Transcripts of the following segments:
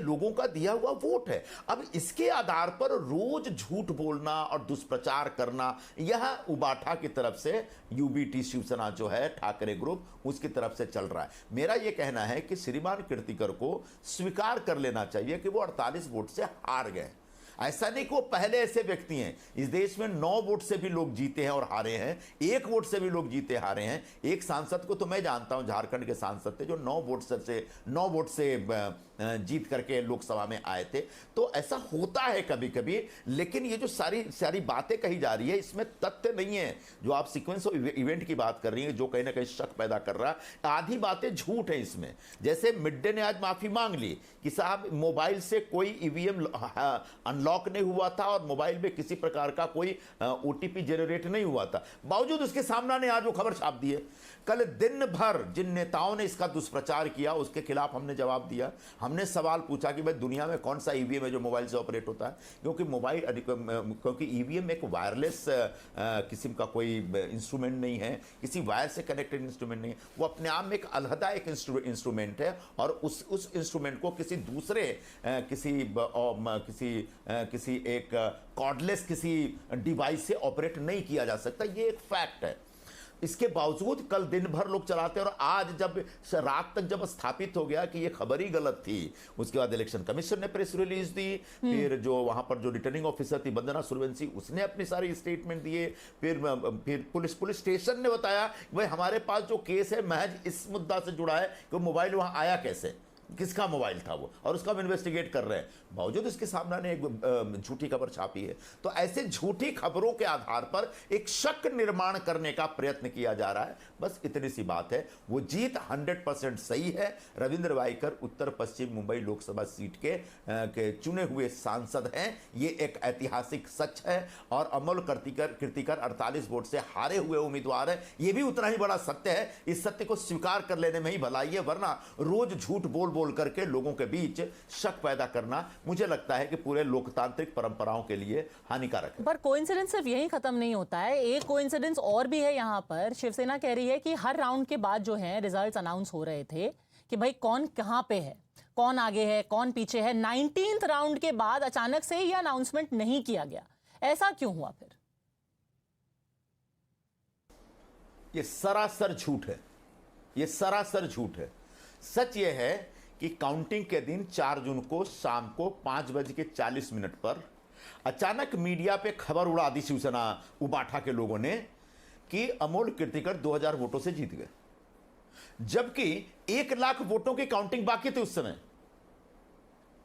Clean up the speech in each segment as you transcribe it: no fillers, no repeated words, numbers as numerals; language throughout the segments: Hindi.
लोगों का दिया हुआ वोट है। अब इसके आधार पर रोज झूठ बोलना और दुष्प्रचार करना, यह उबाठा की तरफ से यूबीटी शिवसेना जो है ठाकरे ग्रुप उसकी तरफ से चल रहा है। मेरा यह कहना है कि श्रीमान कीर्तिकर को स्वीकार कर लेना चाहिए कि वो 48 वोट से हार गए। ऐसा नहीं कि वो पहले ऐसे व्यक्ति हैं। इस देश में 9 वोट से भी लोग जीते हैं और हारे हैं, 1 वोट से भी लोग जीते हारे हैं। एक सांसद को तो मैं जानता हूं, झारखंड के सांसद थे जो 9 वोट से जीत करके लोकसभा में आए थे। तो ऐसा होता है कभी कभी, लेकिन ये जो सारी बातें कही जा रही है इसमें तथ्य नहीं है। जो आप सीक्वेंस ऑफ इवेंट की बात कर रही है, जो कहीं ना कहीं शक पैदा कर रहा है, आधी बातें झूठ है इसमें। जैसे मिड डे ने आज माफी मांग ली कि साहब मोबाइल से कोई ईवीएम अनलॉक नहीं हुआ था और मोबाइल में किसी प्रकार का कोई ओटीपी जनरेट नहीं हुआ था, बावजूद उसके सामने ने आज वो खबर छाप दी है। कल दिन भर जिन नेताओं ने इसका दुष्प्रचार किया उसके खिलाफ हमने जवाब दिया। हमने सवाल पूछा कि भाई दुनिया में कौन सा ईवीएम है जो मोबाइल से ऑपरेट होता है, क्योंकि ईवीएम एक वायरलेस किस्म का कोई इंस्ट्रूमेंट नहीं है, किसी वायर से कनेक्टेड इंस्ट्रूमेंट नहीं है। वो अपने आप में एक अलहदा एक इंस्ट्रूमेंट है और उस इंस्ट्रूमेंट को किसी दूसरे किसी एक कॉर्डलेस किसी डिवाइस से ऑपरेट नहीं किया जा सकता। ये एक फैक्ट है। इसके बावजूद कल दिन भर लोग चलाते हैं और आज जब रात तक जब स्थापित हो गया कि ये खबर ही गलत थी, उसके बाद इलेक्शन कमीशन ने प्रेस रिलीज दी, फिर जो वहां पर जो रिटर्निंग ऑफिसर थी वंदना सूर्यवंशी उसने अपनी सारी स्टेटमेंट दिए, फिर पुलिस स्टेशन ने बताया भाई हमारे पास जो केस है महज इस मुद्दा से जुड़ा है कि मोबाइल वहां आया कैसे, किसका मोबाइल था वो, और उसका हम इन्वेस्टिगेट कर रहे हैं। बावजूद इसके सामने ने एक झूठी खबर छापी है। तो ऐसे झूठी खबरों के आधार पर एक शक निर्माण करने का प्रयत्न किया जा रहा है। बस इतनी सी बात है। वो जीत 100% सही है। रविंद्र वाइकर उत्तर पश्चिम मुंबई लोकसभा सीट के चुने हुए सांसद हैं, ये एक ऐतिहासिक सच है। और अमोल कीर्तिकर 48 वोट से हारे हुए उम्मीदवार है, ये भी उतना ही बड़ा सत्य है। इस सत्य को स्वीकार कर लेने में ही भलाई है, वरना रोज झूठ बोल करके लोगों के बीच शक पैदा करना मुझे लगता है कि पूरे लोकतांत्रिक परंपराओं के लिए हानिकारक है। पर कोइंसिडेंस सिर्फ यही खत्म नहीं होता है, एक कोइंसिडेंस और भी है। यहां पर शिवसेना कह रही है कि हर राउंड के बाद जो है रिजल्ट्स अनाउंस हो रहे थे कि भाई कौन कहां पे है, कौन आगे है, कौन पीछे है। 19th राउंड के बाद अचानक से यह अनाउंसमेंट नहीं किया गया। ऐसा क्यों हुआ फिर? यह सरासर झूठ है, यह सरासर झूठ है। सच यह है कि काउंटिंग के दिन 4 जून को शाम को 5:40 पर अचानक मीडिया पे खबर उड़ा दी शिवसेना उबाठा के लोगों ने कि अमोल कीर्तिकर 2000 वोटों से जीत गए, जबकि 1 लाख वोटों की काउंटिंग बाकी थी उस समय।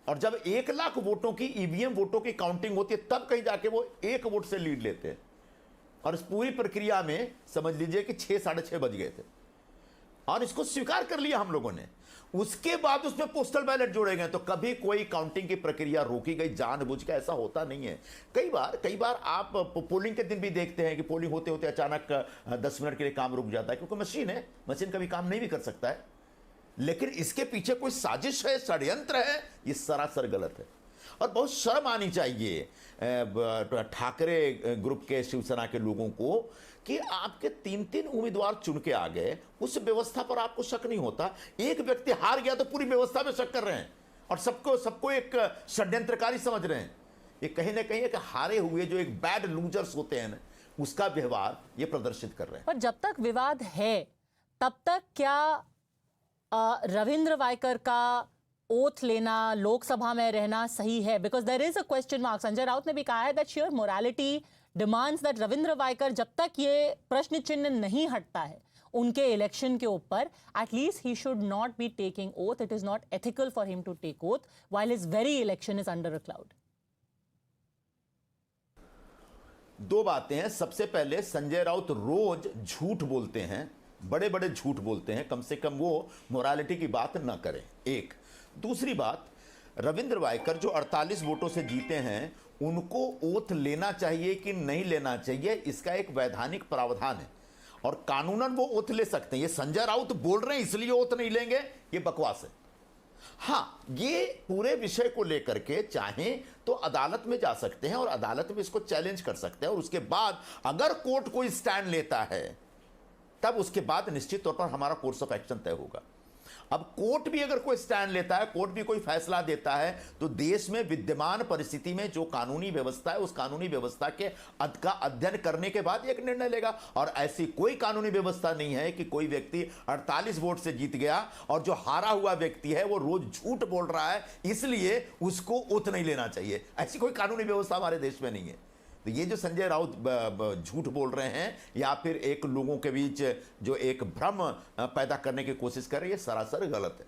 और जब 1 लाख वोटों की ईवीएम वोटों की काउंटिंग होती है तब कहीं जाके वो 1 वोट से लीड लेते हैं। और इस पूरी प्रक्रिया में समझ लीजिए कि 6 साढ़े 6 बज गए थे और इसको स्वीकार कर लिया हम लोगों ने। उसके बाद उसमें पोस्टल बैलेट जोड़े गए। तो कभी कोई काउंटिंग की प्रक्रिया रोकी गई जानबूझ के, ऐसा होता नहीं है। कई बार आप पोलिंग के दिन भी देखते हैं कि पोलिंग होते होते अचानक 10 मिनट के लिए काम रुक जाता है, क्योंकि मशीन है, मशीन कभी काम नहीं भी कर सकता है। लेकिन इसके पीछे कोई साजिश है, षड्यंत्र है, ये सरासर गलत है। और बहुत शर्म आनी चाहिए ठाकरे ग्रुप के शिवसेना के लोगों को कि आपके 3 उम्मीदवार चुन के आ गए, उस व्यवस्था पर आपको शक नहीं होता। एक व्यक्ति हार गया तो पूरी व्यवस्था में शक कर रहे हैं और सबको एक षड्यंत्रकारी समझ रहे हैं। ये कहीं ना कहीं एक हारे हुए जो एक बैड लूजर्स होते हैं ना, उसका व्यवहार ये प्रदर्शित कर रहे हैं। पर जब तक विवाद है तब तक क्या रविंद्र वाइकर का ओथ लेना, लोकसभा में रहना सही है? Because there is a question mark. Sanjay Raut ने भी कहा है that sure morality demands that Ravindra Waikar, जब तक ये प्रश्न चिन्ह नहीं हटता है उनके इलेक्शन के ऊपर, at least he should not be taking oath. It is not ethical for him to take oath while his very election is under a cloud. 2 बातें हैं। सबसे पहले संजय राउत रोज झूठ बोलते हैं, बड़े बड़े झूठ बोलते हैं। कम से कम वो मोरालिटी की बात न करें, एक। दूसरी बात, रविंद्र वाइकर जो 48 वोटों से जीते हैं, उनको ओथ लेना चाहिए कि नहीं लेना चाहिए, इसका एक वैधानिक प्रावधान है और कानूनन वो ओथ ले सकते हैं। ये संजय राउत बोल रहे हैं इसलिए ओथ नहीं लेंगे, ये बकवास है। हाँ, ये पूरे विषय को लेकर के चाहें तो अदालत में जा सकते हैं और अदालत में इसको चैलेंज कर सकते हैं और उसके बाद अगर कोर्ट कोई स्टैंड लेता है तब उसके बाद निश्चित तौर पर हमारा कोर्स ऑफ एक्शन तय होगा। अब कोर्ट भी अगर कोई स्टैंड लेता है, कोर्ट भी कोई फैसला देता है, तो देश में विद्यमान परिस्थिति में जो कानूनी व्यवस्था है उस कानूनी व्यवस्था के का अध्ययन करने के बाद एक निर्णय लेगा। और ऐसी कोई कानूनी व्यवस्था नहीं है कि कोई व्यक्ति 48 वोट से जीत गया और जो हारा हुआ व्यक्ति है वो रोज झूठ बोल रहा है इसलिए उसको ओथ नहीं लेना चाहिए। ऐसी कोई कानूनी व्यवस्था हमारे देश में नहीं है। तो ये जो संजय राउत झूठ बोल रहे हैं या फिर एक लोगों के बीच जो एक भ्रम पैदा करने की कोशिश कर रही है, सरासर गलत है।